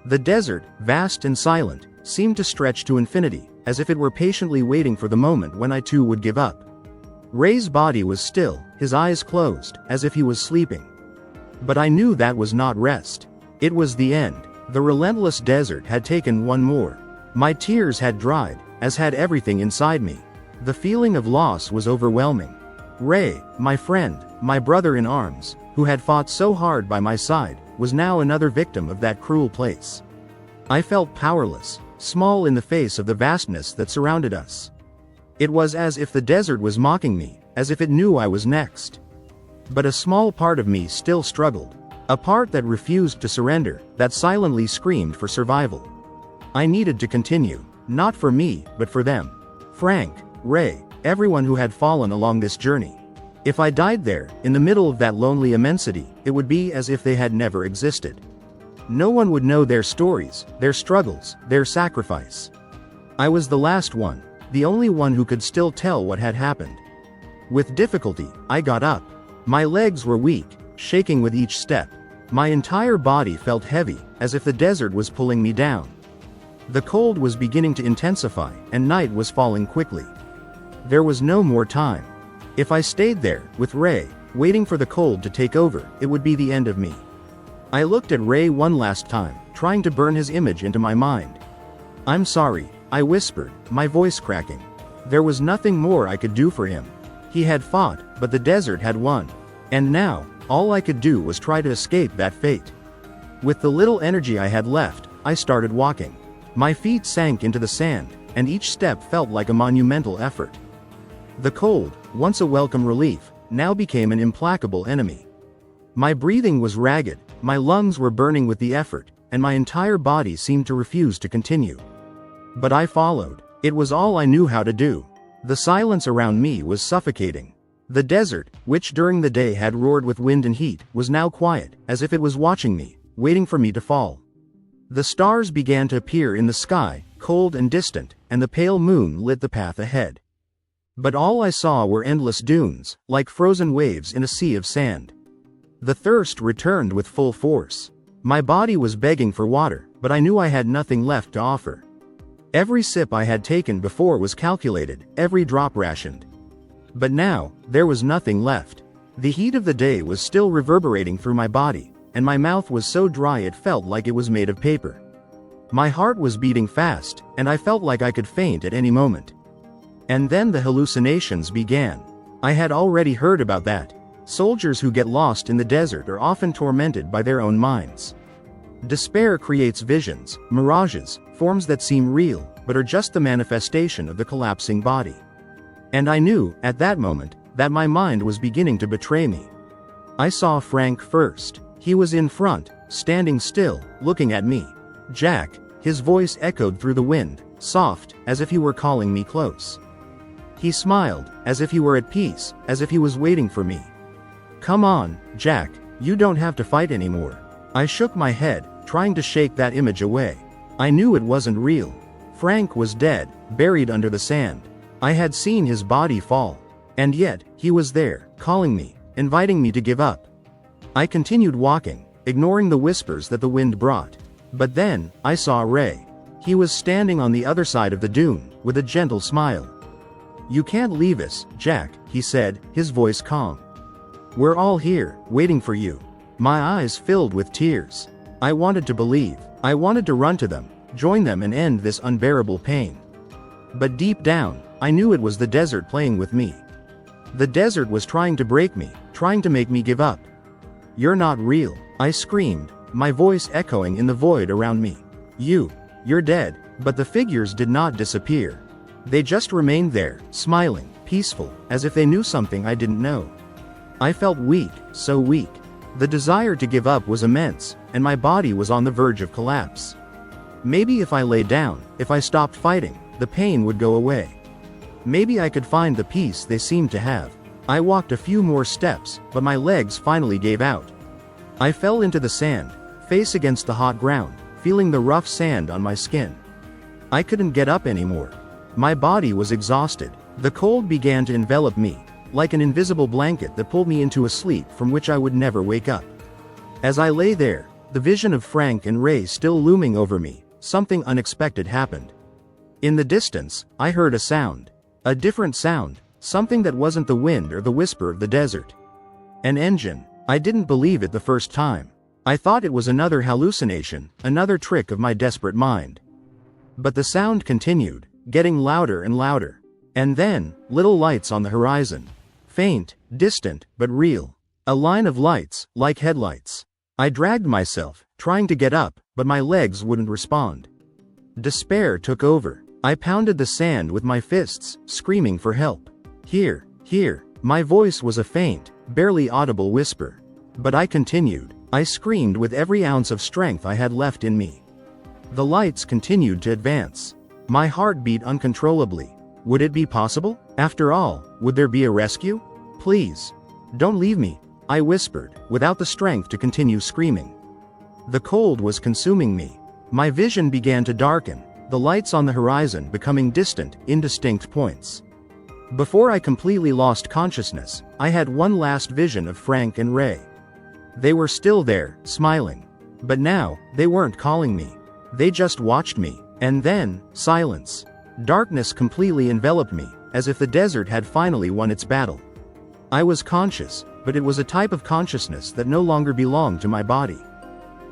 The desert, vast and silent, seemed to stretch to infinity, as if it were patiently waiting for the moment when I too would give up. Ray's body was still, his eyes closed, as if he was sleeping. But I knew that was not rest. It was the end. The relentless desert had taken one more. My tears had dried, as had everything inside me. The feeling of loss was overwhelming. Ray, my friend, my brother in arms, who had fought so hard by my side, was now another victim of that cruel place. I felt powerless, small in the face of the vastness that surrounded us. It was as if the desert was mocking me, as if it knew I was next. But a small part of me still struggled. A part that refused to surrender, that silently screamed for survival. I needed to continue, not for me, but for them. Frank, Ray, everyone who had fallen along this journey. If I died there, in the middle of that lonely immensity, it would be as if they had never existed. No one would know their stories, their struggles, their sacrifice. I was the last one, the only one who could still tell what had happened. With difficulty, I got up. My legs were weak, shaking with each step. My entire body felt heavy, as if the desert was pulling me down. The cold was beginning to intensify, and night was falling quickly. There was no more time. If I stayed there, with Ray, waiting for the cold to take over, it would be the end of me. I looked at Ray one last time, trying to burn his image into my mind. "I'm sorry," I whispered, my voice cracking. There was nothing more I could do for him. He had fought, but the desert had won. And now, all I could do was try to escape that fate. With the little energy I had left, I started walking. My feet sank into the sand, and each step felt like a monumental effort. The cold, once a welcome relief, now became an implacable enemy. My breathing was ragged, my lungs were burning with the effort, and my entire body seemed to refuse to continue. But I followed. It was all I knew how to do. The silence around me was suffocating. The desert, which during the day had roared with wind and heat, was now quiet, as if it was watching me, waiting for me to fall. The stars began to appear in the sky, cold and distant, and the pale moon lit the path ahead. But all I saw were endless dunes, like frozen waves in a sea of sand. The thirst returned with full force. My body was begging for water, but I knew I had nothing left to offer. Every sip I had taken before was calculated, every drop rationed. But now, there was nothing left. The heat of the day was still reverberating through my body, and my mouth was so dry it felt like it was made of paper. My heart was beating fast, and I felt like I could faint at any moment. And then the hallucinations began. I had already heard about that. Soldiers who get lost in the desert are often tormented by their own minds. Despair creates visions, mirages, forms that seem real, but are just the manifestation of the collapsing body. And I knew, at that moment, that my mind was beginning to betray me. I saw Frank first. He was in front, standing still, looking at me. "Jack," his voice echoed through the wind, soft, as if he were calling me close. He smiled, as if he were at peace, as if he was waiting for me. "Come on, Jack, you don't have to fight anymore." I shook my head, trying to shake that image away. I knew it wasn't real. Frank was dead, buried under the sand. I had seen his body fall. And yet, he was there, calling me, inviting me to give up. I continued walking, ignoring the whispers that the wind brought. But then, I saw Ray. He was standing on the other side of the dune, with a gentle smile. "You can't leave us, Jack," he said, his voice calm. "We're all here, waiting for you." My eyes filled with tears. I wanted to believe. I wanted to run to them, join them and end this unbearable pain. But deep down, I knew it was the desert playing with me. The desert was trying to break me, trying to make me give up. "You're not real," I screamed, my voice echoing in the void around me. You're dead." But the figures did not disappear. They just remained there, smiling, peaceful, as if they knew something I didn't know. I felt weak, so weak. The desire to give up was immense, and my body was on the verge of collapse. Maybe if I lay down, if I stopped fighting, the pain would go away. Maybe I could find the peace they seemed to have. I walked a few more steps, but my legs finally gave out. I fell into the sand, face against the hot ground, feeling the rough sand on my skin. I couldn't get up anymore. My body was exhausted. The cold began to envelop me, like an invisible blanket that pulled me into a sleep from which I would never wake up. As I lay there, the vision of Frank and Ray still looming over me, something unexpected happened. In the distance, I heard a sound. A different sound, something that wasn't the wind or the whisper of the desert. An engine. I didn't believe it the first time. I thought it was another hallucination, another trick of my desperate mind. But the sound continued, getting louder and louder. And then, little lights on the horizon. Faint, distant, but real. A line of lights, like headlights. I dragged myself, trying to get up, but my legs wouldn't respond. Despair took over. I pounded the sand with my fists, screaming for help. Here. My voice was a faint, barely audible whisper. But I continued. I screamed with every ounce of strength I had left in me. The lights continued to advance. My heart beat uncontrollably. Would it be possible? After all, would there be a rescue? "Please. Don't leave me," I whispered, without the strength to continue screaming. The cold was consuming me. My vision began to darken, the lights on the horizon becoming distant, indistinct points. Before I completely lost consciousness, I had one last vision of Frank and Ray. They were still there, smiling. But now, they weren't calling me. They just watched me, and then, silence. Darkness completely enveloped me, as if the desert had finally won its battle. I was conscious, but it was a type of consciousness that no longer belonged to my body.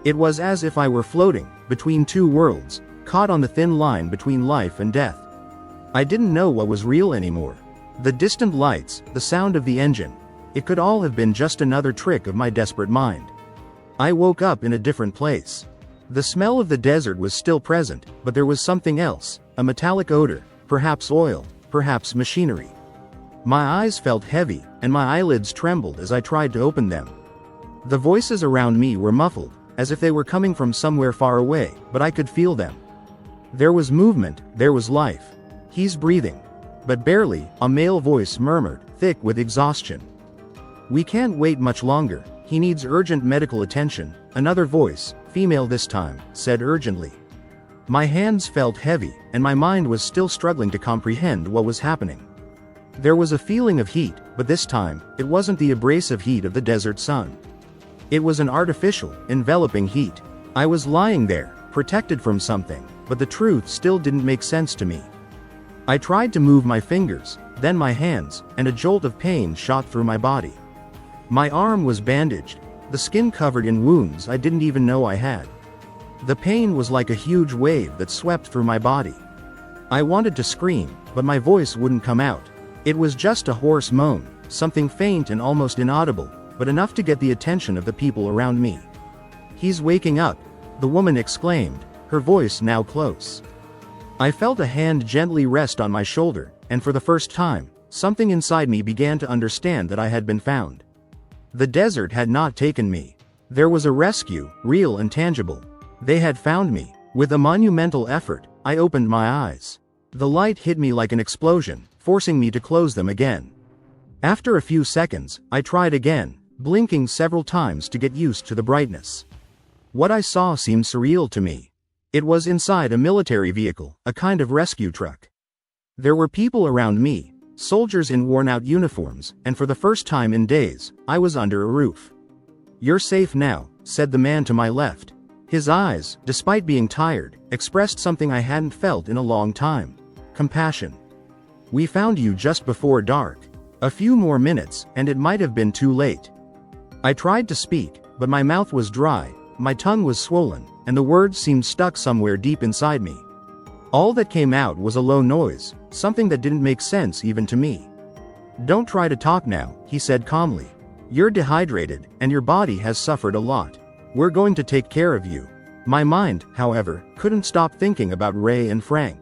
It was as if I were floating between two worlds, caught on the thin line between life and death. I didn't know what was real anymore. The distant lights, the sound of the engine, it could all have been just another trick of my desperate mind. I woke up in a different place. The smell of the desert was still present, but there was something else, a metallic odor, perhaps oil, perhaps machinery. My eyes felt heavy, and my eyelids trembled as I tried to open them. The voices around me were muffled, as if they were coming from somewhere far away, but I could feel them. There was movement, there was life. "He's breathing." But barely, a male voice murmured, thick with exhaustion. "We can't wait much longer, he needs urgent medical attention," another voice, female this time, said urgently. My hands felt heavy, and my mind was still struggling to comprehend what was happening. There was a feeling of heat, but this time, it wasn't the abrasive heat of the desert sun. It was an artificial, enveloping heat. I was lying there, protected from something, but the truth still didn't make sense to me. I tried to move my fingers, then my hands, and a jolt of pain shot through my body. My arm was bandaged, the skin covered in wounds I didn't even know I had. The pain was like a huge wave that swept through my body. I wanted to scream, but my voice wouldn't come out. It was just a hoarse moan, something faint and almost inaudible, but enough to get the attention of the people around me. "He's waking up," the woman exclaimed, her voice now close. I felt a hand gently rest on my shoulder, and for the first time, something inside me began to understand that I had been found. The desert had not taken me. There was a rescue, real and tangible. They had found me. With a monumental effort, I opened my eyes. The light hit me like an explosion, forcing me to close them again. After a few seconds, I tried again, blinking several times to get used to the brightness. What I saw seemed surreal to me. It was inside a military vehicle, a kind of rescue truck. There were people around me, soldiers in worn-out uniforms, and for the first time in days, I was under a roof. "You're safe now," said the man to my left. His eyes, despite being tired, expressed something I hadn't felt in a long time: compassion. "We found you just before dark. A few more minutes, and it might have been too late." I tried to speak, but my mouth was dry, my tongue was swollen, and the words seemed stuck somewhere deep inside me. All that came out was a low noise, something that didn't make sense even to me. "Don't try to talk now," he said calmly. "You're dehydrated, and your body has suffered a lot. We're going to take care of you." My mind, however, couldn't stop thinking about Ray and Frank.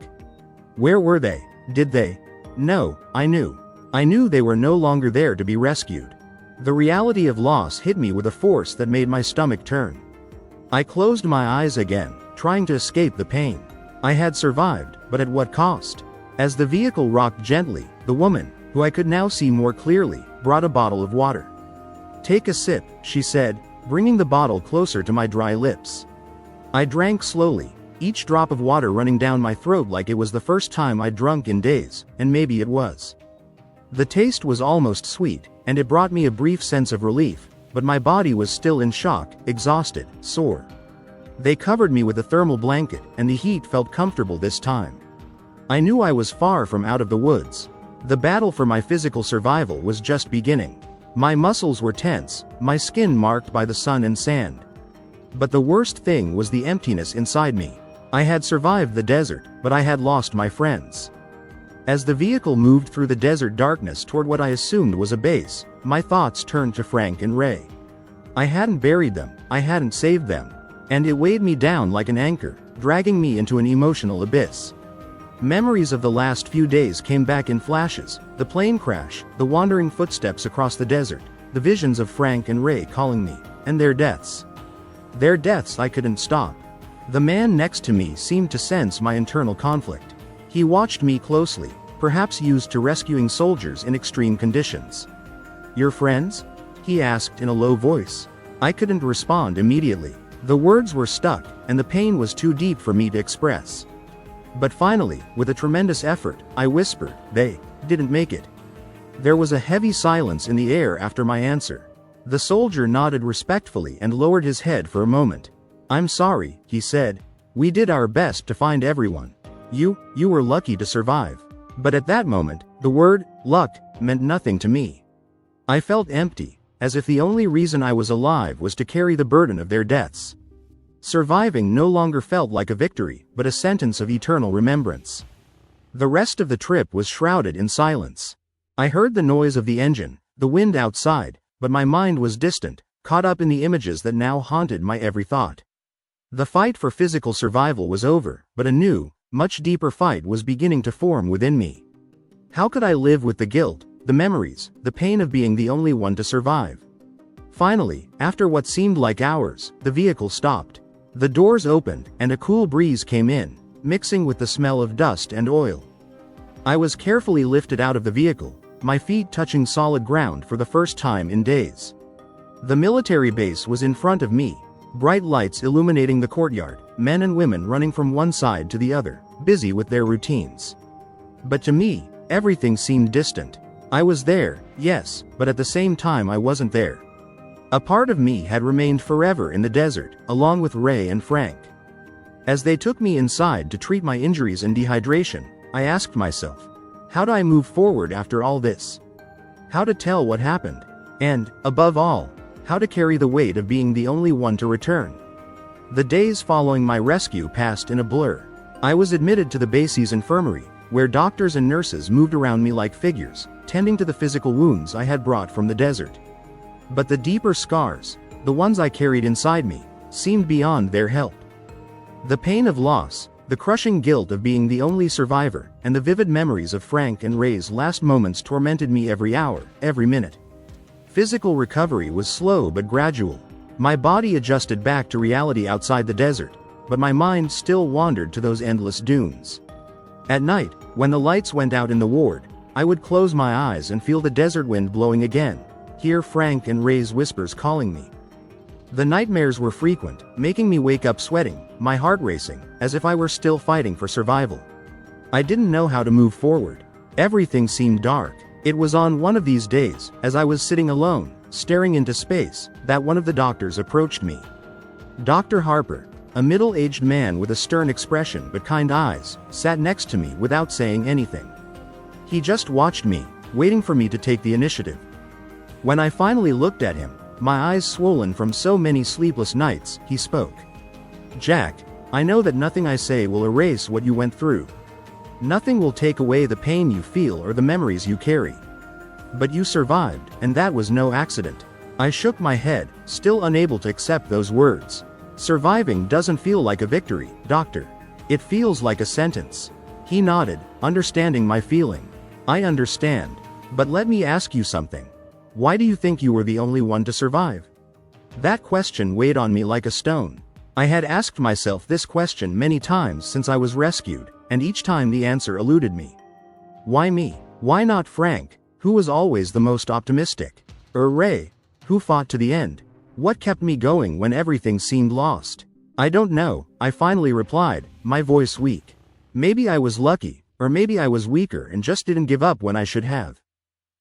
Where were they? Did they? No, I knew. I knew they were no longer there to be rescued. The reality of loss hit me with a force that made my stomach turn. I closed my eyes again, trying to escape the pain. I had survived, but at what cost? As the vehicle rocked gently, the woman, who I could now see more clearly, brought a bottle of water. "Take a sip," she said, bringing the bottle closer to my dry lips. I drank slowly, each drop of water running down my throat like it was the first time I'd drunk in days, and maybe it was. The taste was almost sweet, and it brought me a brief sense of relief, but my body was still in shock, exhausted, sore. They covered me with a thermal blanket, and the heat felt comfortable this time. I knew I was far from out of the woods. The battle for my physical survival was just beginning. My muscles were tense, my skin marked by the sun and sand. But the worst thing was the emptiness inside me. I had survived the desert, but I had lost my friends. As the vehicle moved through the desert darkness toward what I assumed was a base, my thoughts turned to Frank and Ray. I hadn't buried them, I hadn't saved them. And it weighed me down like an anchor, dragging me into an emotional abyss. Memories of the last few days came back in flashes: the plane crash, the wandering footsteps across the desert, the visions of Frank and Ray calling me, and their deaths. Their deaths I couldn't stop. The man next to me seemed to sense my internal conflict. He watched me closely, perhaps used to rescuing soldiers in extreme conditions. "Your friends?" he asked in a low voice. I couldn't respond immediately. The words were stuck, and the pain was too deep for me to express. But finally, with a tremendous effort, I whispered, "They didn't make it." There was a heavy silence in the air after my answer. The soldier nodded respectfully and lowered his head for a moment. "I'm sorry," he said. "We did our best to find everyone. You were lucky to survive." But at that moment, the word, luck, meant nothing to me. I felt empty, as if the only reason I was alive was to carry the burden of their deaths. Surviving no longer felt like a victory, but a sentence of eternal remembrance. The rest of the trip was shrouded in silence. I heard the noise of the engine, the wind outside, but my mind was distant, caught up in the images that now haunted my every thought. The fight for physical survival was over, but a new, much deeper fight was beginning to form within me. How could I live with the guilt, the memories, the pain of being the only one to survive? Finally, after what seemed like hours, the vehicle stopped. The doors opened, and a cool breeze came in, mixing with the smell of dust and oil. I was carefully lifted out of the vehicle, my feet touching solid ground for the first time in days. The military base was in front of me, bright lights illuminating the courtyard, men and women running from one side to the other, busy with their routines. But to me, everything seemed distant. I was there, yes, but at the same time I wasn't there. A part of me had remained forever in the desert, along with Ray and Frank. As they took me inside to treat my injuries and dehydration, I asked myself, how do I move forward after all this? How to tell what happened? And, above all, how to carry the weight of being the only one to return? The days following my rescue passed in a blur. I was admitted to the base's infirmary, where doctors and nurses moved around me like figures, tending to the physical wounds I had brought from the desert. But the deeper scars, the ones I carried inside me, seemed beyond their help. The pain of loss, the crushing guilt of being the only survivor, and the vivid memories of Frank and Ray's last moments tormented me every hour, every minute. Physical recovery was slow but gradual. My body adjusted back to reality outside the desert, but my mind still wandered to those endless dunes. At night, when the lights went out in the ward, I would close my eyes and feel the desert wind blowing again, hear Frank and Ray's whispers calling me. The nightmares were frequent, making me wake up sweating, my heart racing, as if I were still fighting for survival. I didn't know how to move forward. Everything seemed dark. It was on one of these days, as I was sitting alone, staring into space, that one of the doctors approached me. Dr. Harper, a middle-aged man with a stern expression but kind eyes, sat next to me without saying anything. He just watched me, waiting for me to take the initiative. When I finally looked at him, My eyes swollen from so many sleepless nights, he spoke. Jack, I know that nothing I say will erase what you went through. Nothing will take away the pain you feel or the memories you carry. But you survived, and that was no accident. I shook my head, still unable to accept those words. Surviving doesn't feel like a victory, doctor. It feels like a sentence. He nodded, understanding my feeling. I understand. But let me ask you something. Why do you think you were the only one to survive? That question weighed on me like a stone. I had asked myself this question many times since I was rescued, and each time the answer eluded me. Why me? Why not Frank, who was always the most optimistic? Or Ray, who fought to the end? What kept me going when everything seemed lost? I don't know, I finally replied, my voice weak. Maybe I was lucky, or maybe I was weaker and just didn't give up when I should have.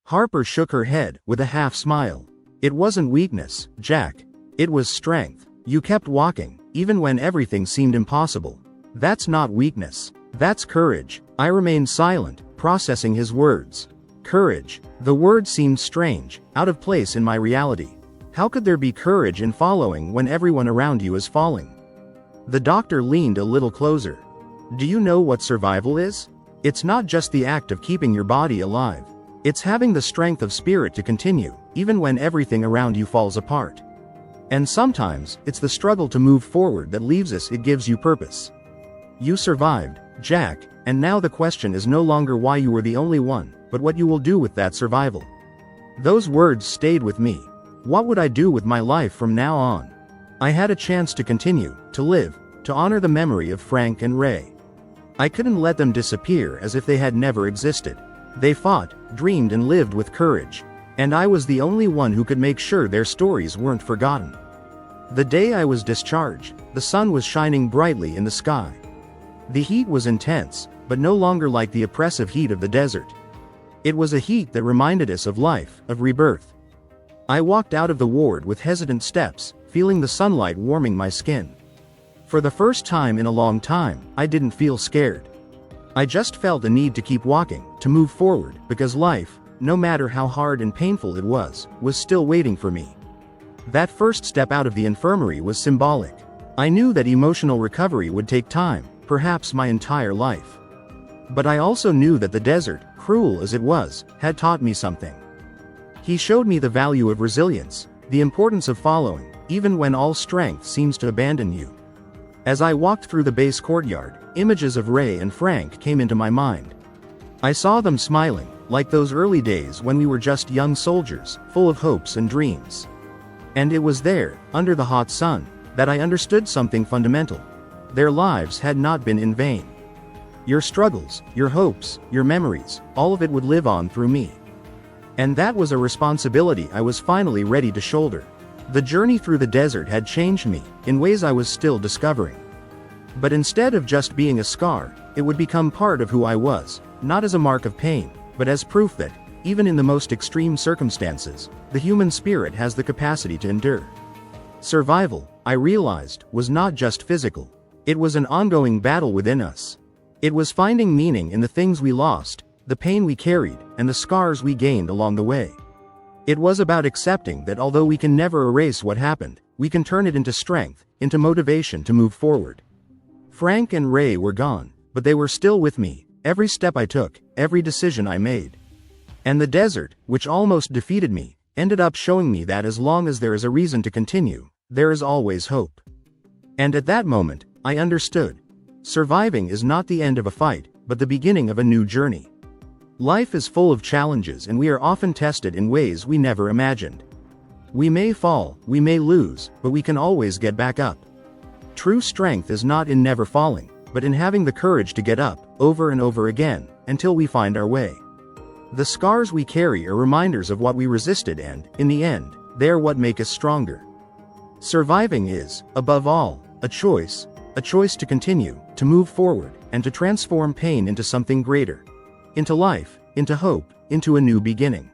Harper shook her head, with a half smile. It wasn't weakness, Jack. It was strength. You kept walking, even when everything seemed impossible. That's not weakness. That's courage. I remained silent, processing his words. Courage. The word seemed strange, out of place in my reality. How could there be courage in following when everyone around you is falling? The doctor leaned a little closer. Do you know what survival is? It's not just the act of keeping your body alive. It's having the strength of spirit to continue, even when everything around you falls apart. And sometimes, it's the struggle to move forward that leaves us. It gives you purpose. You survived, Jack, and now the question is no longer why you were the only one, but what you will do with that survival. Those words stayed with me. What would I do with my life from now on? I had a chance to continue, to live, to honor the memory of Frank and Ray. I couldn't let them disappear as if they had never existed. They fought, dreamed and lived with courage. And I was the only one who could make sure their stories weren't forgotten. The day I was discharged, the sun was shining brightly in the sky. The heat was intense, but no longer like the oppressive heat of the desert. It was a heat that reminded us of life, of rebirth. I walked out of the ward with hesitant steps, feeling the sunlight warming my skin. For the first time in a long time, I didn't feel scared. I just felt a need to keep walking, to move forward, because life, no matter how hard and painful it was still waiting for me. That first step out of the infirmary was symbolic. I knew that emotional recovery would take time, perhaps my entire life. But I also knew that the desert, cruel as it was, had taught me something. He showed me the value of resilience, the importance of following, even when all strength seems to abandon you. As I walked through the base courtyard, images of Ray and Frank came into my mind. I saw them smiling, like those early days when we were just young soldiers, full of hopes and dreams. And it was there, under the hot sun, that I understood something fundamental. Their lives had not been in vain. Your struggles, your hopes, your memories, all of it would live on through me. And that was a responsibility I was finally ready to shoulder. The journey through the desert had changed me, in ways I was still discovering. But instead of just being a scar, it would become part of who I was, not as a mark of pain, but as proof that, even in the most extreme circumstances, the human spirit has the capacity to endure. Survival, I realized, was not just physical. It was an ongoing battle within us. It was finding meaning in the things we lost, the pain we carried, and the scars we gained along the way. It was about accepting that although we can never erase what happened, we can turn it into strength, into motivation to move forward. Frank and Ray were gone, but they were still with me, every step I took, every decision I made. And the desert, which almost defeated me, ended up showing me that as long as there is a reason to continue, there is always hope. And at that moment, I understood. Surviving is not the end of a fight, but the beginning of a new journey. Life is full of challenges and we are often tested in ways we never imagined. We may fall, we may lose, but we can always get back up. True strength is not in never falling, but in having the courage to get up, over and over again, until we find our way. The scars we carry are reminders of what we resisted and, in the end, they're what make us stronger. Surviving is, above all, a choice to continue, to move forward, and to transform pain into something greater. Into life, into hope, into a new beginning.